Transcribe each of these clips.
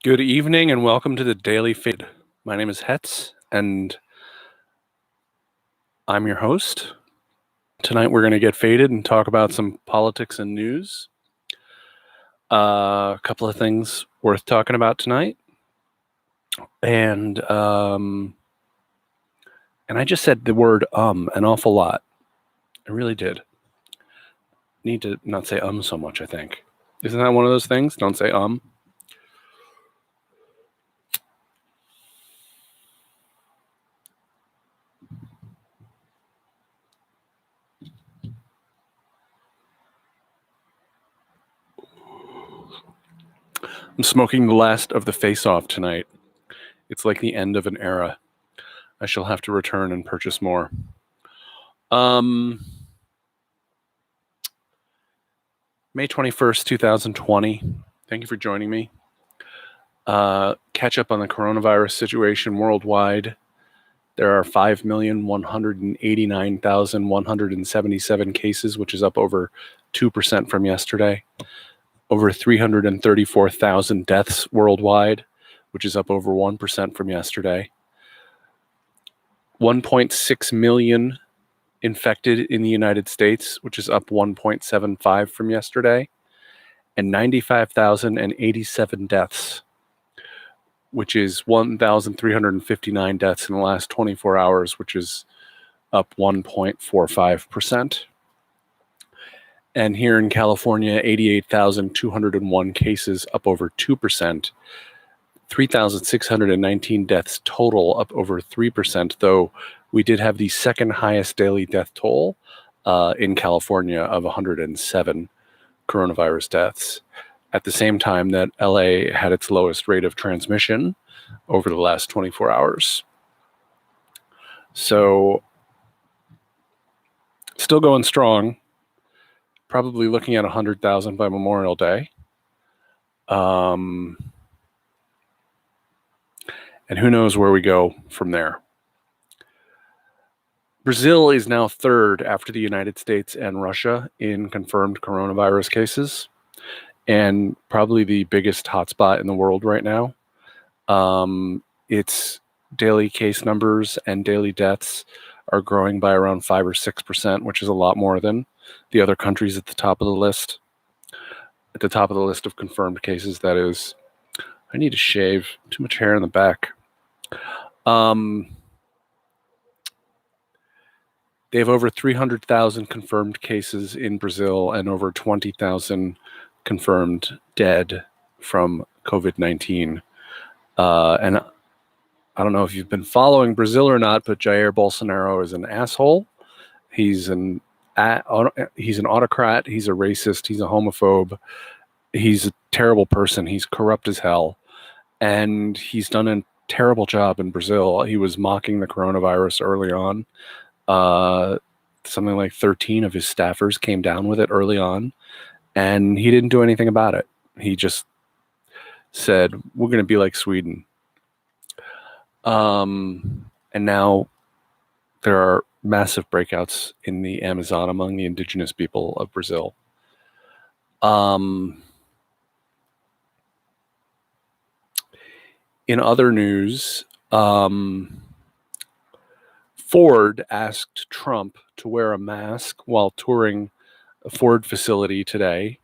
Good evening and welcome to the Daily Feed. My name is Hetz and I'm your host. Tonight we're going to get faded and talk about some politics and news. A couple of things worth talking about tonight. And I just said the word an awful lot. I really did. Need to not say so much, I think. Isn't that one of those things? Don't say I'm smoking the last of the Face Off tonight. It's like the end of an era. I shall have to return and purchase more. May 21st, 2020. Thank you for joining me. Catch up on the coronavirus situation worldwide. There are 5,189,177 cases, which is up over 2% from yesterday. Over 334,000 deaths worldwide, which is up over 1% from yesterday. 1.6 million infected in the United States, which is up 1.75 from yesterday. And 95,087 deaths, which is 1,359 deaths in the last 24 hours, which is up 1.45%. And here in California, 88,201 cases, up over 2%. 3,619 deaths total, up over 3%, though we did have the second highest daily death toll in California of 107 coronavirus deaths. At the same time that LA had its lowest rate of transmission over the last 24 hours. So, still going strong. Probably looking at 100,000 by Memorial Day. And who knows where we go from there. Brazil is now third after the United States and Russia in confirmed coronavirus cases, and probably the biggest hotspot in the world right now. Its daily case numbers and daily deaths are growing by around 5 or 6%, which is a lot more than the other countries at the top of the list. At the top of the list of confirmed cases, that is. I need to shave. Too much hair in the back. They have over 300,000 confirmed cases in Brazil and over 20,000 confirmed dead from COVID-19. And I don't know if you've been following Brazil or not, but Jair Bolsonaro is an asshole. He's an autocrat. He's a racist. He's a homophobe. He's a terrible person. He's corrupt as hell. And he's done a terrible job in Brazil. He was mocking the coronavirus early on. Something like 13 of his staffers came down with it early on, and he didn't do anything about it. He just said, we're going to be like Sweden. And now there are massive breakouts in the Amazon among the indigenous people of Brazil. In other news, Ford asked Trump to wear a mask while touring a Ford facility today,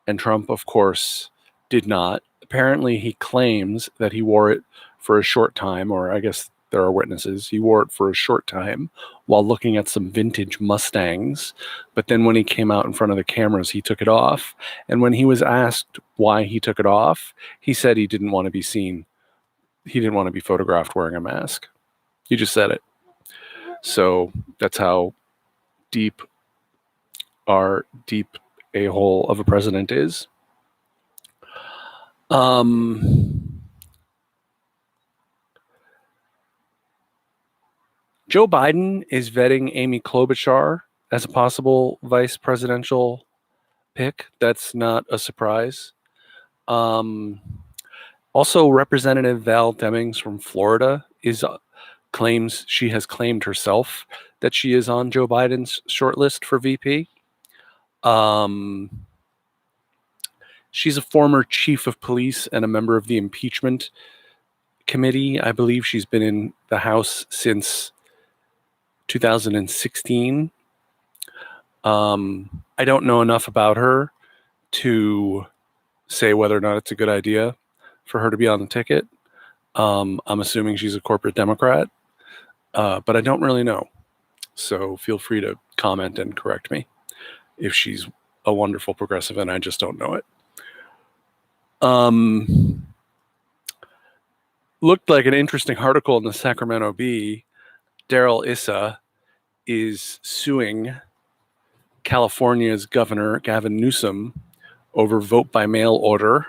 and Trump, of course, did not. Apparently, he claims that he wore it for a short time, or I guess there are witnesses. He wore it for a short time while looking at some vintage Mustangs, but then when he came out in front of the cameras, he took it off. And when he was asked why he took it off, he said he didn't want to be seen. He didn't want to be photographed wearing a mask. He just said it. So that's how deep our deep a-hole of a president is. Joe Biden is vetting Amy Klobuchar as a possible vice presidential pick. That's not a surprise. Also, Representative Val Demings from Florida claims she has claimed herself that she is on Joe Biden's shortlist for VP. She's a former chief of police and a member of the impeachment committee. I believe she's been in the House since 2016. I don't know enough about her to say whether or not it's a good idea for her to be on the ticket. I'm assuming she's a corporate Democrat, but I don't really know. So feel free to comment and correct me if she's a wonderful progressive and I just don't know it. Looked like an interesting article in the Sacramento Bee. Darrell Issa is suing California's governor, Gavin Newsom, over vote by mail order.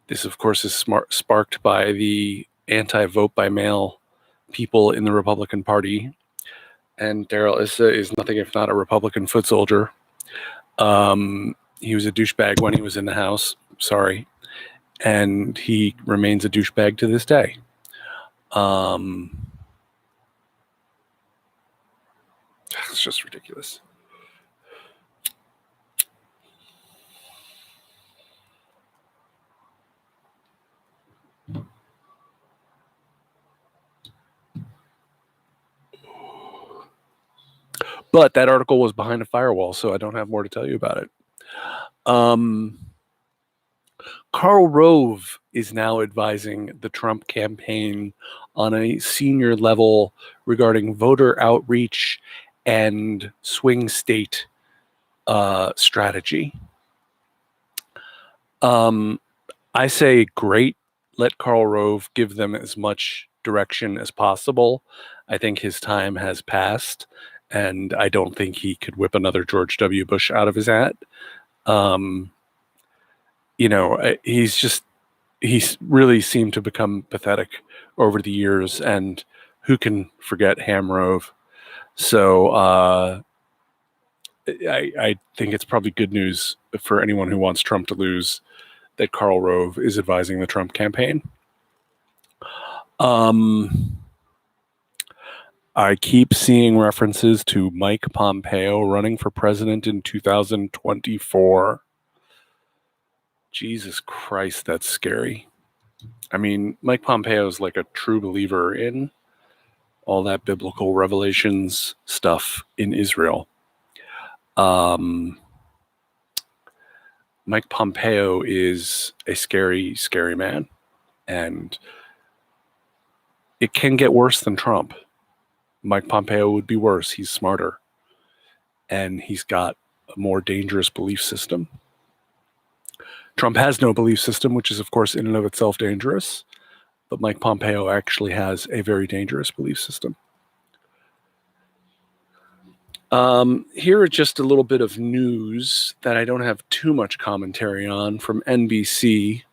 This, of course, is sparked by the anti-vote by mail people in the Republican Party. And Darrell Issa is nothing if not a Republican foot soldier. He was a douchebag when he was in the House. Sorry. And he remains a douchebag to this day. It's just ridiculous. But that article was behind a firewall, so I don't have more to tell you about it. Karl Rove is now advising the Trump campaign on a senior level regarding voter outreach and swing state strategy. I say great. Let Karl Rove give them as much direction as possible. I think his time has passed, and I don't think he could whip another George W. Bush out of his hat. He's really seemed to become pathetic over the years, and who can forget Ham Rove? So I think it's probably good news for anyone who wants Trump to lose that Karl Rove is advising the Trump campaign. I keep seeing references to Mike Pompeo running for president in 2024. Jesus Christ, that's scary. I mean, Mike Pompeo is like a true believer in all that biblical revelations stuff in Israel. Mike Pompeo is a scary, scary man. And it can get worse than Trump. Mike Pompeo would be worse. He's smarter. And he's got a more dangerous belief system. Trump has no belief system, which is, of course, in and of itself dangerous. But Mike Pompeo actually has a very dangerous belief system. Here are just a little bit of news that I don't have too much commentary on from NBC.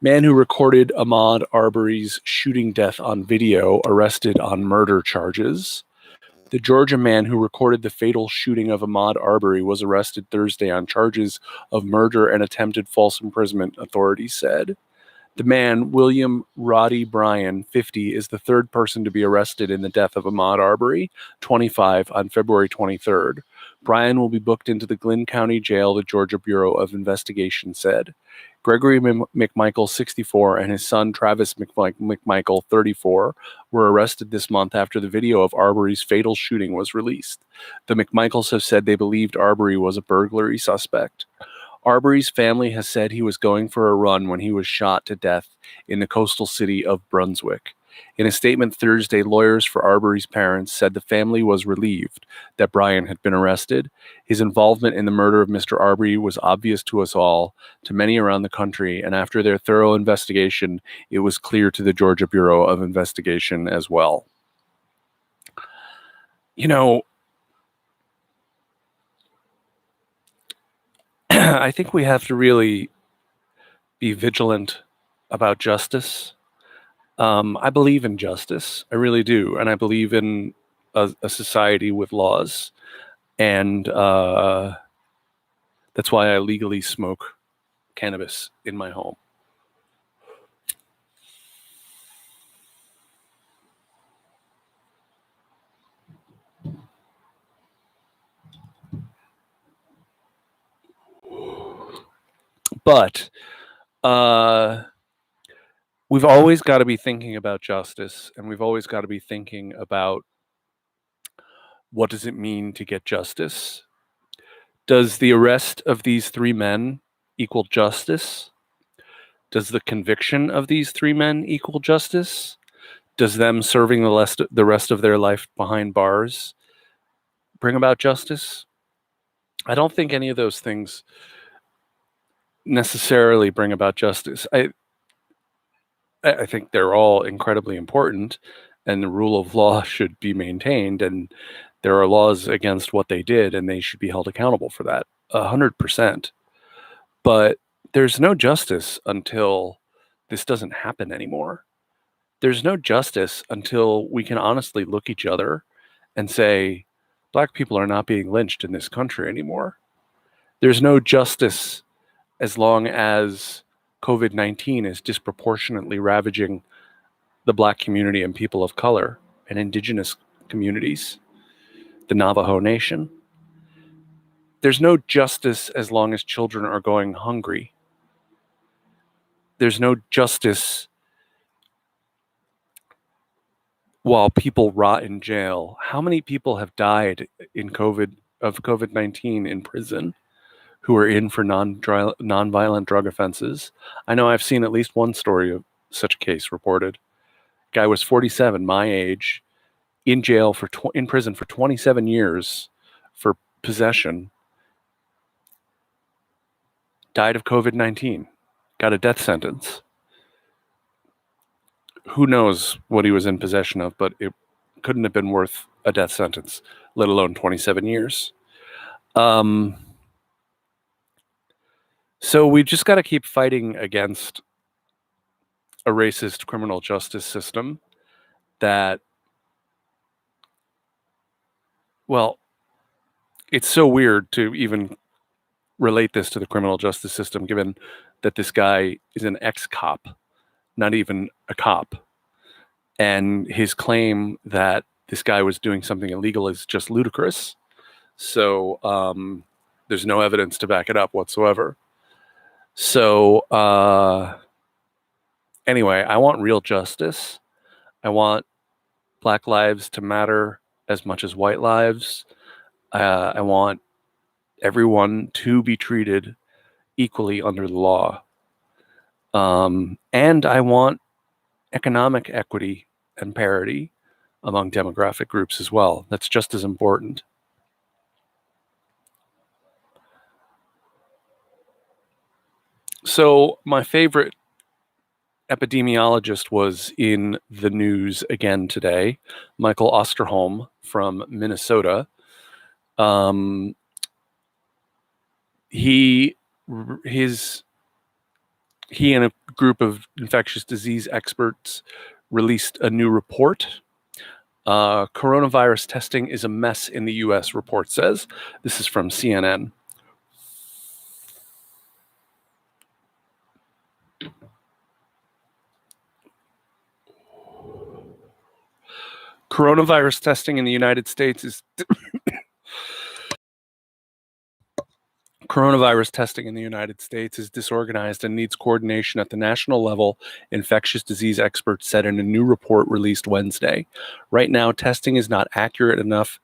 Man who recorded Ahmaud Arbery's shooting death on video arrested on murder charges. The Georgia man who recorded the fatal shooting of Ahmaud Arbery was arrested Thursday on charges of murder and attempted false imprisonment, authorities said. The man, William Roddy Bryan, 50, is the third person to be arrested in the death of Ahmaud Arbery, 25, on February 23rd. Bryan will be booked into the Glynn County Jail, the Georgia Bureau of Investigation said. Gregory McMichael, 64, and his son, Travis McMichael, 34, were arrested this month after the video of Arbery's fatal shooting was released. The McMichaels have said they believed Arbery was a burglary suspect. Arbery's family has said he was going for a run when he was shot to death in the coastal city of Brunswick. In a statement Thursday, lawyers for Arbery's parents said the family was relieved that Bryan had been arrested. His involvement in the murder of Mr. Arbery was obvious to us all, to many around the country, and after their thorough investigation, it was clear to the Georgia Bureau of Investigation as well. You know, I think we have to really be vigilant about justice. I believe in justice. I really do. And I believe in a society with laws. And that's why I legally smoke cannabis in my home. But we've always got to be thinking about justice, and we've always got to be thinking about what does it mean to get justice? Does the arrest of these three men equal justice? Does the conviction of these three men equal justice? Does them serving the rest of their life behind bars bring about justice? I don't think any of those things necessarily bring about justice. I think they're all incredibly important, and the rule of law should be maintained, and there are laws against what they did, and they should be held accountable for that 100%. But there's no justice until this doesn't happen anymore. There's no justice until we can honestly look each other and say, Black people are not being lynched in this country anymore. There's no justice as long as COVID-19 is disproportionately ravaging the Black community and people of color and indigenous communities, the Navajo Nation. There's no justice as long as children are going hungry. There's no justice while people rot in jail. How many people have died of COVID-19 in prison who are in for non-violent drug offenses? I know I've seen at least one story of such a case reported. Guy was 47, my age, in jail in prison for 27 years for possession. Died of COVID-19. Got a death sentence. Who knows what he was in possession of, but it couldn't have been worth a death sentence, let alone 27 years. So we just got to keep fighting against a racist criminal justice system that, well, it's so weird to even relate this to the criminal justice system, given that this guy is an ex-cop, not even a cop. And his claim that this guy was doing something illegal is just ludicrous. So there's no evidence to back it up whatsoever. So anyway, I want real justice. I want Black lives to matter as much as white lives. I want everyone to be treated equally under the law. And I want economic equity and parity among demographic groups as well. That's just as important. So my favorite epidemiologist was in the news again today, Michael Osterholm from Minnesota. He and a group of infectious disease experts released a new report. Coronavirus testing is a mess in the U.S., report says. This is from CNN. Coronavirus testing in the United States is Coronavirus testing in the United States is disorganized and needs coordination at the national level, infectious disease experts said in a new report released Wednesday. Right now, testing is not accurate enough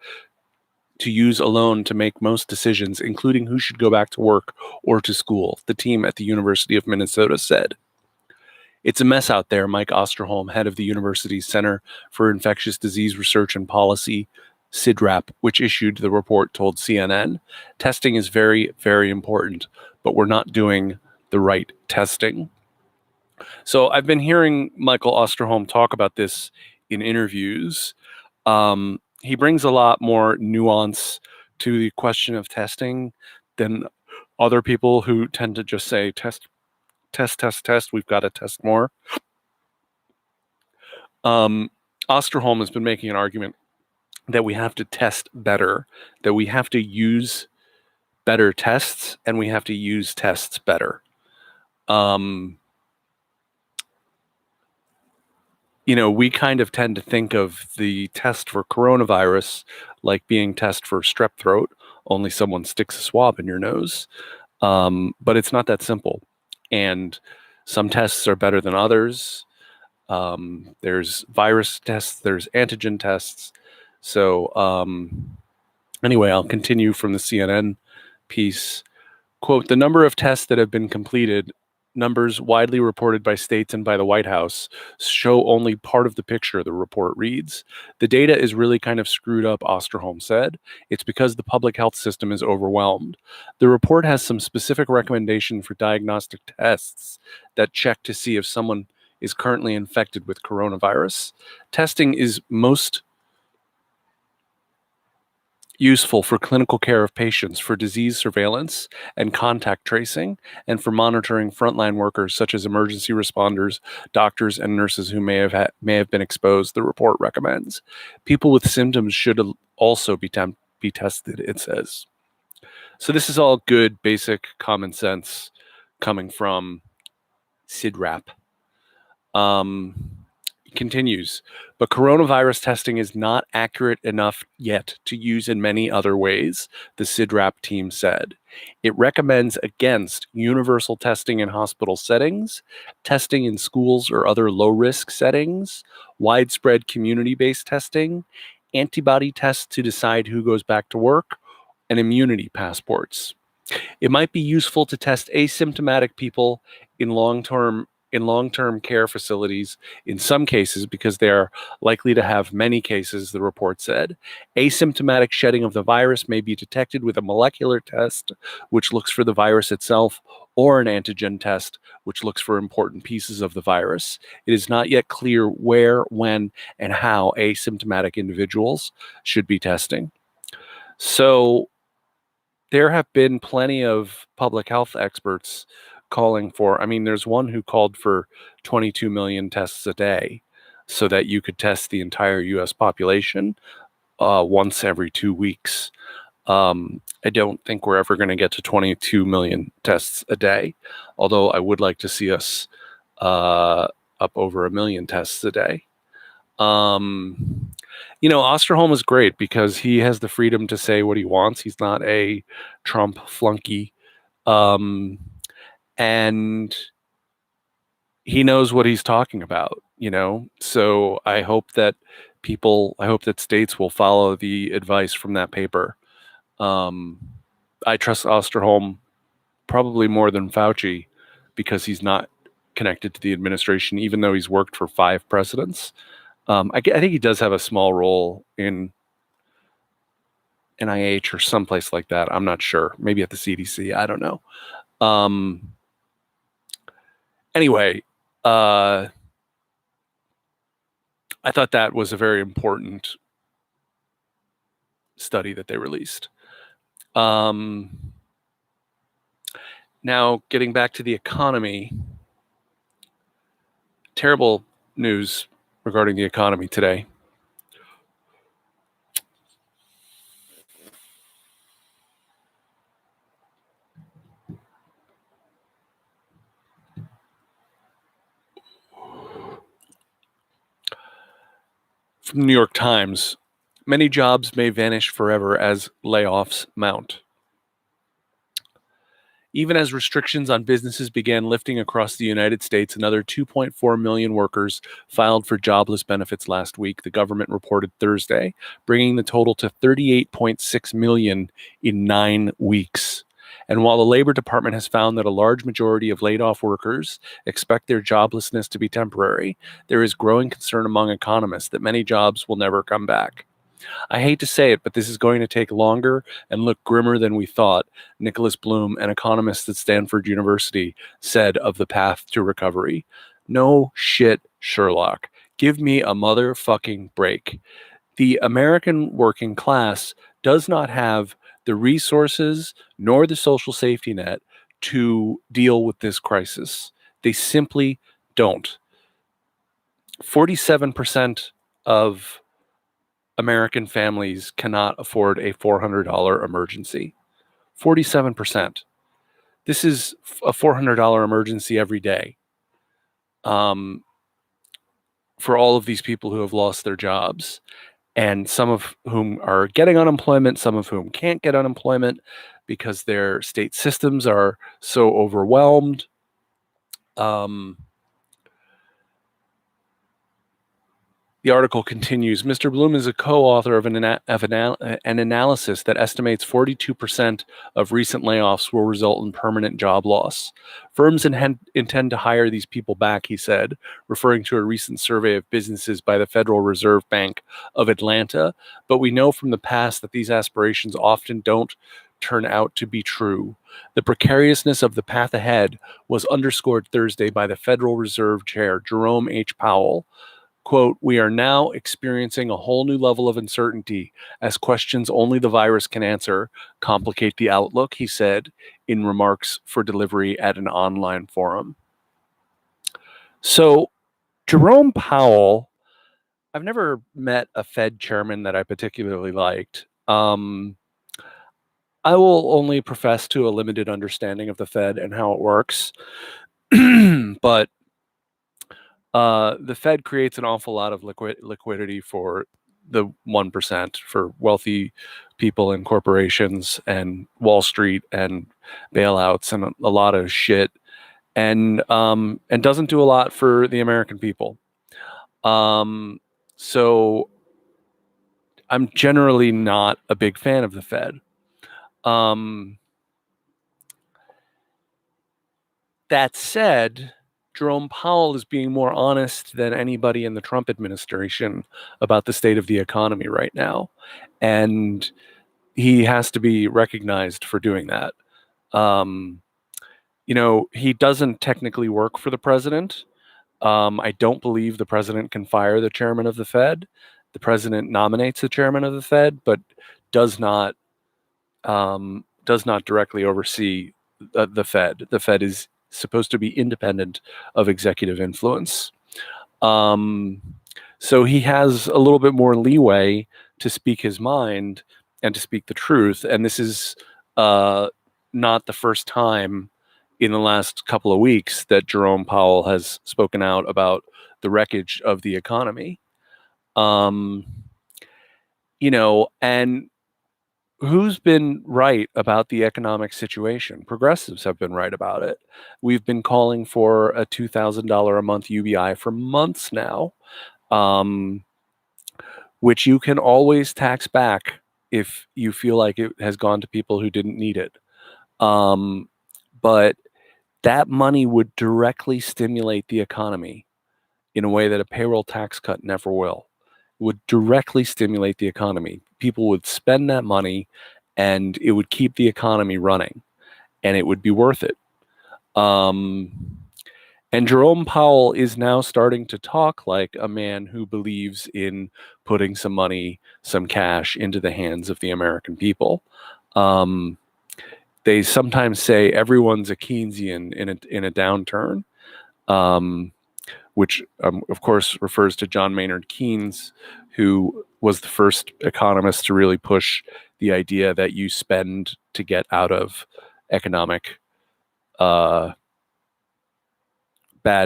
to use alone to make most decisions, including who should go back to work or to school, the team at the University of Minnesota said. It's a mess out there, Mike Osterholm, head of the university's Center for Infectious Disease Research and Policy, CIDRAP, which issued the report, told CNN. Testing is very, very important, but we're not doing the right testing. So I've been hearing Michael Osterholm talk about this in interviews. He brings a lot more nuance to the question of testing than other people who tend to just say, test, we've got to test more. Osterholm has been making an argument that we have to test better, that we have to use better tests, and we have to use tests better. We kind of tend to think of the test for coronavirus like being test for strep throat, only someone sticks a swab in your nose. But it's not that simple. And some tests are better than others. There's virus tests, there's antigen tests. So anyway, I'll continue from the CNN piece. Quote, the number of tests that have been completed, numbers widely reported by states and by the White House, show only part of the picture, the report reads. The data is really kind of screwed up, Osterholm said. It's because the public health system is overwhelmed. The report has some specific recommendation for diagnostic tests that check to see if someone is currently infected with coronavirus. Testing is most useful for clinical care of patients, for disease surveillance and contact tracing, and for monitoring frontline workers such as emergency responders, doctors, and nurses who may have been exposed, the report recommends. People with symptoms should also be tested, it says. So this is all good, basic common sense coming from CIDRAP. Continues, but coronavirus testing is not accurate enough yet to use in many other ways, the CIDRAP team said. It recommends against universal testing in hospital settings, testing in schools or other low-risk settings, widespread community-based testing, antibody tests to decide who goes back to work, and immunity passports. It might be useful to test asymptomatic people in long-term care facilities in some cases because they are likely to have many cases, the report said. Asymptomatic shedding of the virus may be detected with a molecular test, which looks for the virus itself, or an antigen test, which looks for important pieces of the virus. It is not yet clear where, when, and how asymptomatic individuals should be testing. So there have been plenty of public health experts calling for, I mean, there's one who called for 22 million tests a day so that you could test the entire US population once every 2 weeks. I don't think we're ever going to get to 22 million tests a day, although I would like to see us up over 1 million tests a day. Osterholm is great because he has the freedom to say what he wants. He's not a Trump flunky. And he knows what he's talking about, So I hope that states will follow the advice from that paper. I trust Osterholm probably more than Fauci because he's not connected to the administration, even though he's worked for 5 presidents. I think he does have a small role in NIH or someplace like that. I'm not sure. Maybe at the CDC. I don't know. Anyway, I thought that was a very important study that they released. Now, getting back to the economy, terrible news regarding the economy today. From the New York Times, many jobs may vanish forever as layoffs mount. Even as restrictions on businesses began lifting across the United States, another 2.4 million workers filed for jobless benefits last week, the government reported Thursday, bringing the total to 38.6 million in 9 weeks. And while the Labor Department has found that a large majority of laid-off workers expect their joblessness to be temporary, there is growing concern among economists that many jobs will never come back. I hate to say it, but this is going to take longer and look grimmer than we thought, Nicholas Bloom, an economist at Stanford University, said of the path to recovery. No shit, Sherlock. Give me a motherfucking break. The American working class does not have the resources nor the social safety net to deal with this crisis. They simply don't. 47% of American families cannot afford a $400 emergency. 47%. This is a $400 emergency every day for all of these people who have lost their jobs, and some of whom are getting unemployment, some of whom can't get unemployment because their state systems are so overwhelmed. The article continues. Mr. Bloom is a co-author of an analysis that estimates 42% of recent layoffs will result in permanent job loss. Firms intend to hire these people back, he said, referring to a recent survey of businesses by the Federal Reserve Bank of Atlanta. But we know from the past that these aspirations often don't turn out to be true. The precariousness of the path ahead was underscored Thursday by the Federal Reserve Chair, Jerome H. Powell. Quote, we are now experiencing a whole new level of uncertainty as questions only the virus can answer complicate the outlook, he said in remarks for delivery at an online forum. So, Jerome Powell, I've never met a Fed chairman that I particularly liked. I will only profess to a limited understanding of the Fed and how it works. But the Fed creates an awful lot of liquidity for the 1%, for wealthy people and corporations and Wall Street and bailouts and a lot of shit, and doesn't do a lot for the American people. So I'm generally not a big fan of the Fed. That said, Jerome Powell is being more honest than anybody in the Trump administration about the state of the economy right now. And he has to be recognized for doing that. He doesn't technically work for the president. I don't believe the president can fire the chairman of the Fed. The president nominates the chairman of the Fed, but does not directly oversee the Fed. The Fed is supposed to be independent of executive influence. So he has a little bit more leeway to speak his mind and to speak the truth. And this is not the first time in the last couple of weeks that Jerome Powell has spoken out about the wreckage of the economy. And who's been right about the economic situation? Progressives have been right about it. We've been calling for a $2,000 a month UBI for months now, which you can always tax back if you feel like it has gone to people who didn't need it. But that money would directly stimulate the economy in a way that a payroll tax cut never will. It would directly stimulate the economy. People would spend that money and it would keep the economy running and it would be worth it. And Jerome Powell is now starting to talk like a man who believes in putting some money, some cash into the hands of the American people. They sometimes say everyone's a Keynesian in a downturn, which of course refers to John Maynard Keynes, who was the first economist to really push the idea that you spend to get out of economic bad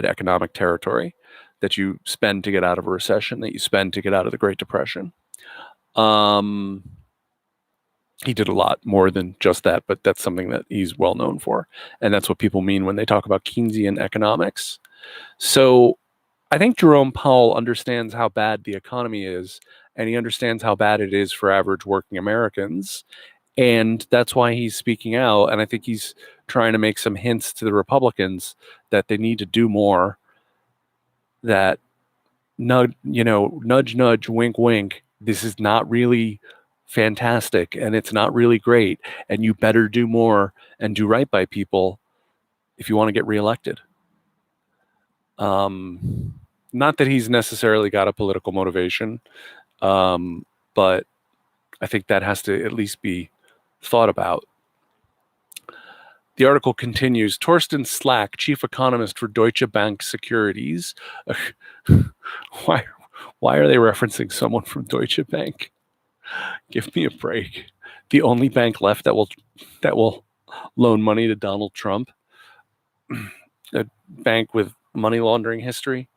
economic territory, that you spend to get out of a recession, that you spend to get out of the Great Depression. He did a lot more than just that, but that's something that he's well known for. And that's what people mean when they talk about Keynesian economics. So I think Jerome Powell understands how bad the economy is, and he understands how bad it is for average working Americans. And that's why he's speaking out. And I think he's trying to make some hints to the Republicans that they need to do more, that nudge, nudge, wink, wink. This is not really fantastic and it's not really great. And you better do more and do right by people if you want to get reelected. Not that he's necessarily got a political motivation, but I think that has to at least be thought about. The article continues. Torsten Slack, chief economist for Deutsche Bank Securities. Why are they referencing someone from Deutsche Bank? Give me a break. The only bank left that will loan money to Donald Trump. A bank with money laundering history.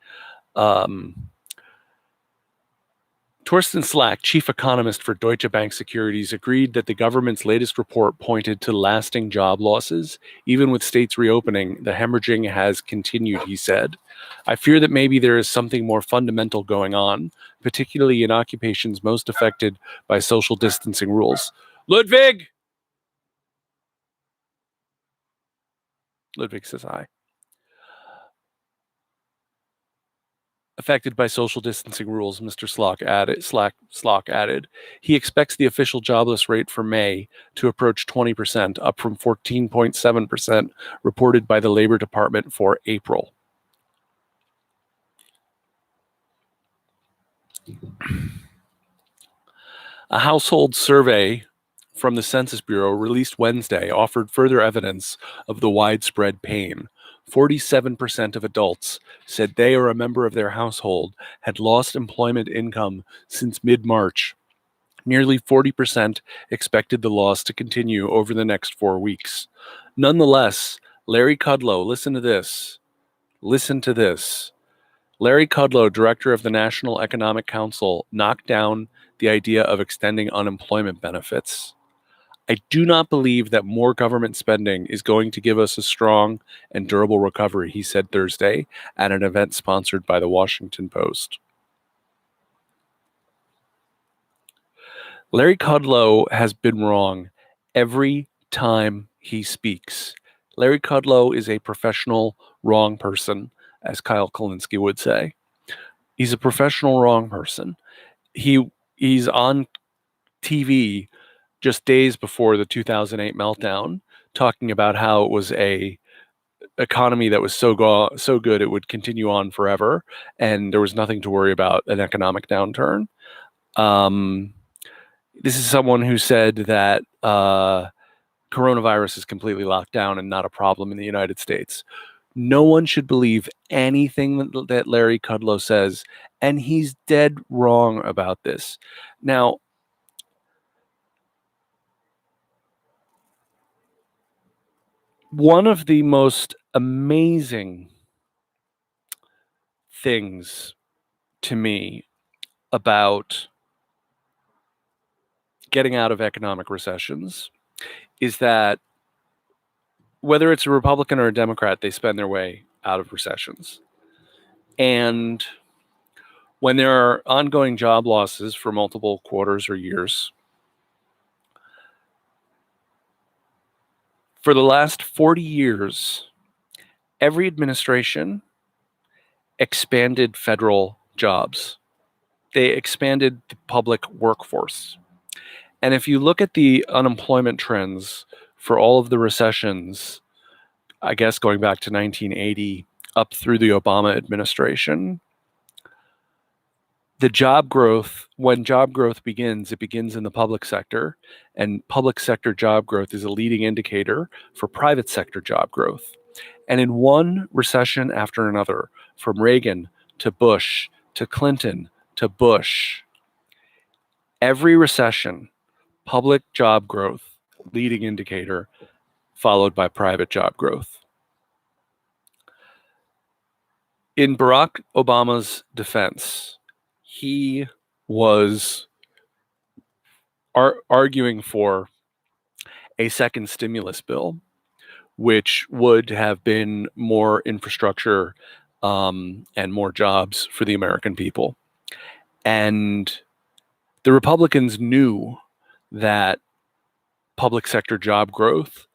Torsten Slack, chief economist for Deutsche Bank Securities, agreed that the government's latest report pointed to lasting job losses. Even with states reopening, the hemorrhaging has continued, he said. I fear that maybe there is something more fundamental going on, particularly in occupations most affected by social distancing rules. Ludwig says hi. Affected by social distancing rules, Mr. Slock added. He expects the official jobless rate for May to approach 20%, up from 14.7% reported by the Labor Department for April. A household survey from the Census Bureau released Wednesday offered further evidence of the widespread pain. 47% of adults said they or a member of their household had lost employment income since mid-March. Nearly 40% expected the loss to continue over the next 4 weeks. Nonetheless, Larry Kudlow, listen to this. Larry Kudlow, director of the National Economic Council, knocked down the idea of extending unemployment benefits. I do not believe that more government spending is going to give us a strong and durable recovery, he said Thursday at an event sponsored by the Washington Post. Larry Kudlow has been wrong every time he speaks. Larry Kudlow is a professional wrong person, as Kyle Kulinski would say. He's a professional wrong person. He's on TV just days before the 2008 meltdown, talking about how it was a economy that was so good it would continue on forever, and there was nothing to worry about an economic downturn. This is someone who said that coronavirus is completely locked down and not a problem in the United States. No one should believe anything that Larry Kudlow says, and he's dead wrong about this. Now, one of the most amazing things to me about getting out of economic recessions is that whether it's a Republican or a Democrat, they spend their way out of recessions. And when there are ongoing job losses for multiple quarters or years, for the last 40 years, every administration expanded federal jobs. They expanded the public workforce. And if you look at the unemployment trends for all of the recessions, I guess going back to 1980 up through the Obama administration, the job growth, when job growth begins, it begins in the public sector, and public sector job growth is a leading indicator for private sector job growth. And in one recession after another, from Reagan to Bush to Clinton to Bush, every recession, public job growth, leading indicator, followed by private job growth. In Barack Obama's defense, he was arguing for a second stimulus bill, which would have been more infrastructure and more jobs for the American people. And the Republicans knew that public sector job growth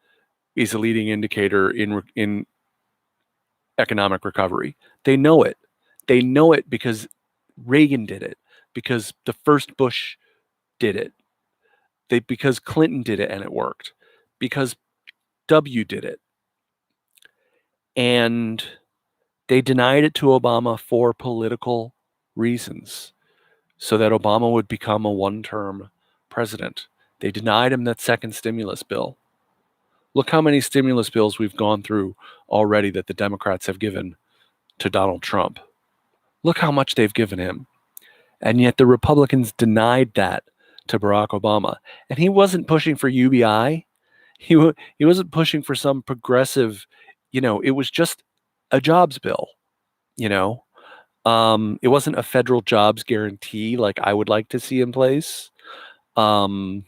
is a leading indicator in economic recovery. They know it. They know it because Reagan did it, because the first Bush did it, because Clinton did it and it worked, because W did it. And they denied it to Obama for political reasons, so that Obama would become a one-term president. They denied him that second stimulus bill. Look how many stimulus bills we've gone through already that the Democrats have given to Donald Trump. Look how much they've given him. And yet the Republicans denied that to Barack Obama. And he wasn't pushing for UBI. He wasn't pushing for some progressive, it was just a jobs bill, It wasn't a federal jobs guarantee like I would like to see in place. Um,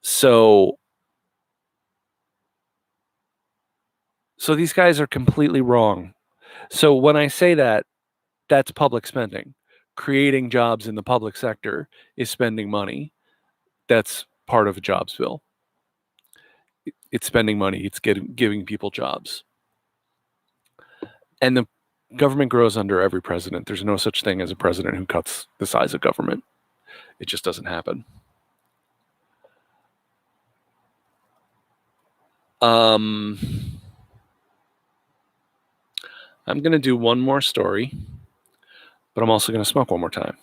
so so these guys are completely wrong. So when I say that, that's public spending. Creating jobs in the public sector is spending money. That's part of a jobs bill. It's spending money. It's giving people jobs. And the government grows under every president. There's no such thing as a president who cuts the size of government. It just doesn't happen. I'm going to do one more story, but I'm also going to smoke one more time.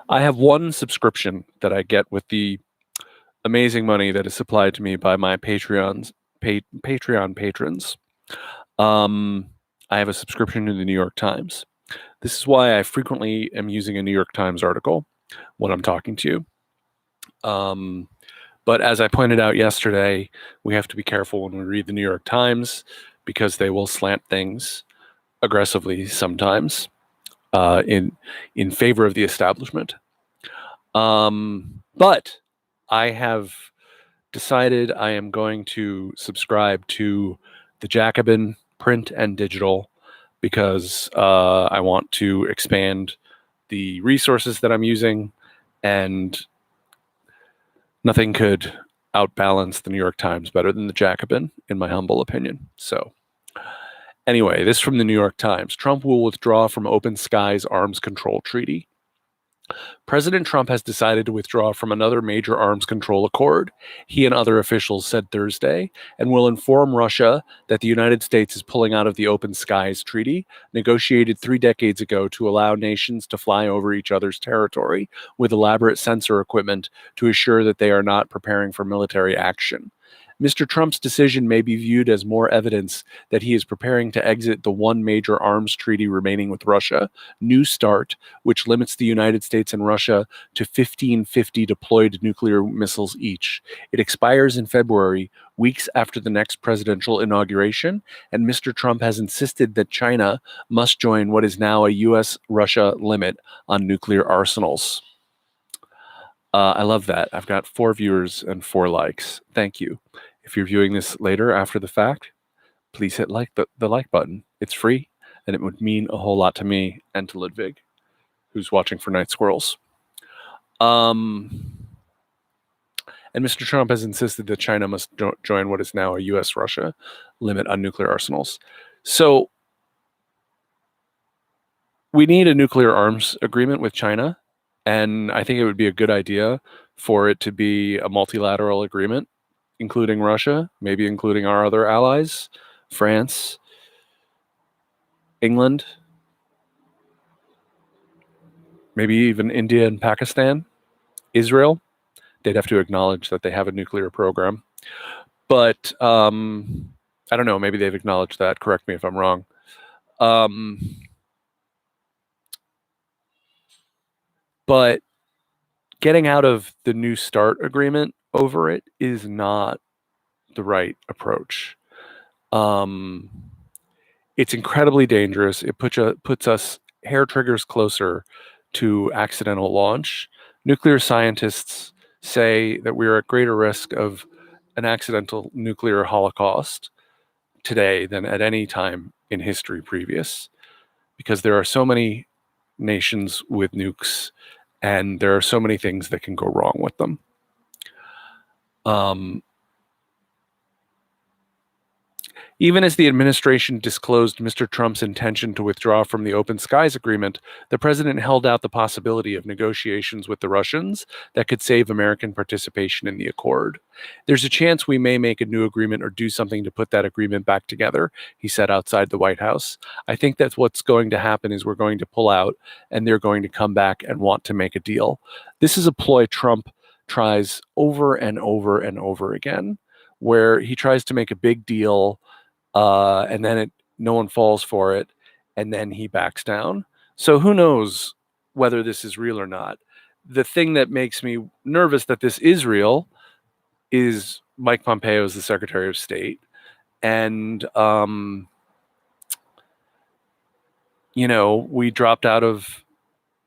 I have one subscription that I get with the amazing money that is supplied to me by my Patreon patrons. I have a subscription to the New York Times. This is why I frequently am using a New York Times article when I'm talking to you. But as I pointed out yesterday, we have to be careful when we read the New York Times because they will slant things aggressively sometimes in favor of the establishment. But I have decided I am going to subscribe to the Jacobin print and digital because I want to expand the resources that I'm using, and nothing could outbalance the New York Times better than the Jacobin, in my humble opinion. So anyway, this from the New York Times. Trump will withdraw from Open Skies Arms Control Treaty. President Trump has decided to withdraw from another major arms control accord, he and other officials said Thursday, and will inform Russia that the United States is pulling out of the Open Skies Treaty, negotiated 3 decades ago to allow nations to fly over each other's territory with elaborate sensor equipment to assure that they are not preparing for military action. Mr. Trump's decision may be viewed as more evidence that he is preparing to exit the one major arms treaty remaining with Russia, New START, which limits the United States and Russia to 1,550 deployed nuclear missiles each. It expires in February, weeks after the next presidential inauguration, and Mr. Trump has insisted that China must join what is now a U.S.-Russia limit on nuclear arsenals. I love that. I've got 4 viewers and 4 likes. Thank you. If you're viewing this later after the fact, please hit the like button. It's free, and it would mean a whole lot to me and to Ludwig, who's watching for night squirrels. And Mr. Trump has insisted that China must join what is now a U.S.-Russia limit on nuclear arsenals. So we need a nuclear arms agreement with China, and I think it would be a good idea for it to be a multilateral agreement, including Russia, maybe including our other allies, France, England, maybe even India and Pakistan, Israel. They'd have to acknowledge that they have a nuclear program. But I don't know, maybe they've acknowledged that. Correct me if I'm wrong. But getting out of the New START agreement over it is not the right approach. It's incredibly dangerous. It puts us hair triggers closer to accidental launch. Nuclear scientists say that we are at greater risk of an accidental nuclear holocaust today than at any time in history previous, because there are so many nations with nukes and there are so many things that can go wrong with them. Even as the administration disclosed Mr. Trump's intention to withdraw from the Open Skies Agreement, the president held out the possibility of negotiations with the Russians that could save American participation in the accord. There's a chance we may make a new agreement or do something to put that agreement back together, he said outside the White House. I think that's what's going to happen is we're going to pull out and they're going to come back and want to make a deal. This is a ploy Trump tries over and over and over again, where he tries to make a big deal and then no one falls for it. and then he backs down. So who knows whether this is real or not. The thing that makes me nervous that this is real is Mike Pompeo is the Secretary of State. And, we dropped out of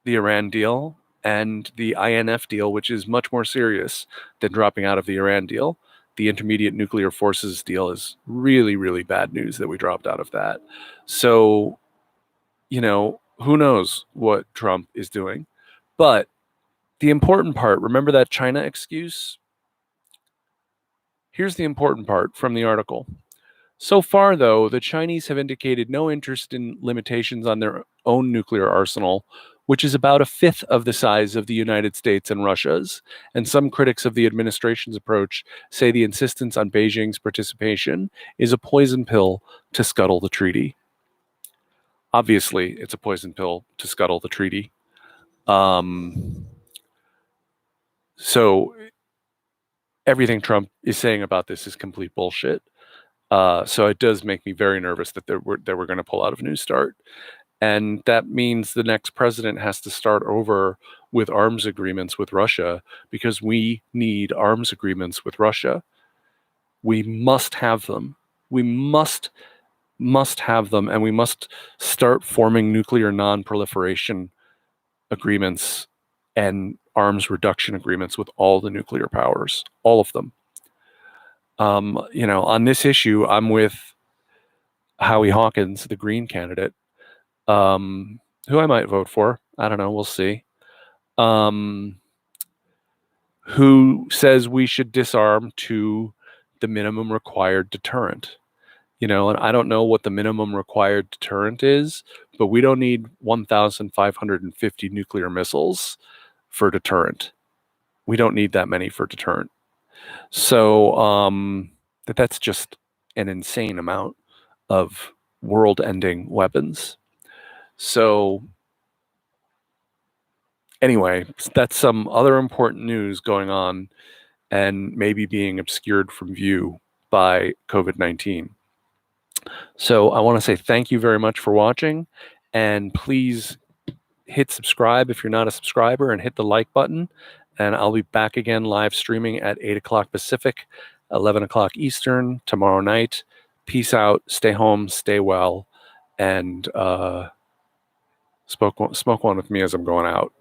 the Iran deal and the INF deal, which is much more serious than dropping out of the Iran deal. The Intermediate Nuclear Forces deal is really, really bad news that we dropped out of that. So, who knows what Trump is doing. But the important part, remember that China excuse? Here's the important part from the article. So far, though, the Chinese have indicated no interest in limitations on their own nuclear arsenal, which is about a fifth of the size of the United States and Russia's. And some critics of the administration's approach say the insistence on Beijing's participation is a poison pill to scuttle the treaty. Obviously, it's a poison pill to scuttle the treaty. So everything Trump is saying about this is complete bullshit. So it does make me very nervous that we're going to pull out of New START. And that means the next president has to start over with arms agreements with Russia, because we need arms agreements with Russia. We must have them. We must have them, and we must start forming nuclear non-proliferation agreements and arms reduction agreements with all the nuclear powers, all of them. On this issue, I'm with Howie Hawkins, the Green candidate, who I might vote for. I don't know. We'll see. Who says we should disarm to the minimum required deterrent. And I don't know what the minimum required deterrent is, but we don't need 1,550 nuclear missiles for deterrent. We don't need that many for deterrent. So that's just an insane amount of world-ending weapons. So anyway, that's some other important news going on and maybe being obscured from view by COVID-19. So I want to say thank you very much for watching, and please hit subscribe if you're not a subscriber, and hit the like button. And I'll be back again live streaming at 8 o'clock Pacific, 11 o'clock Eastern tomorrow night. Peace out, stay home, stay well, and smoke one with me as I'm going out.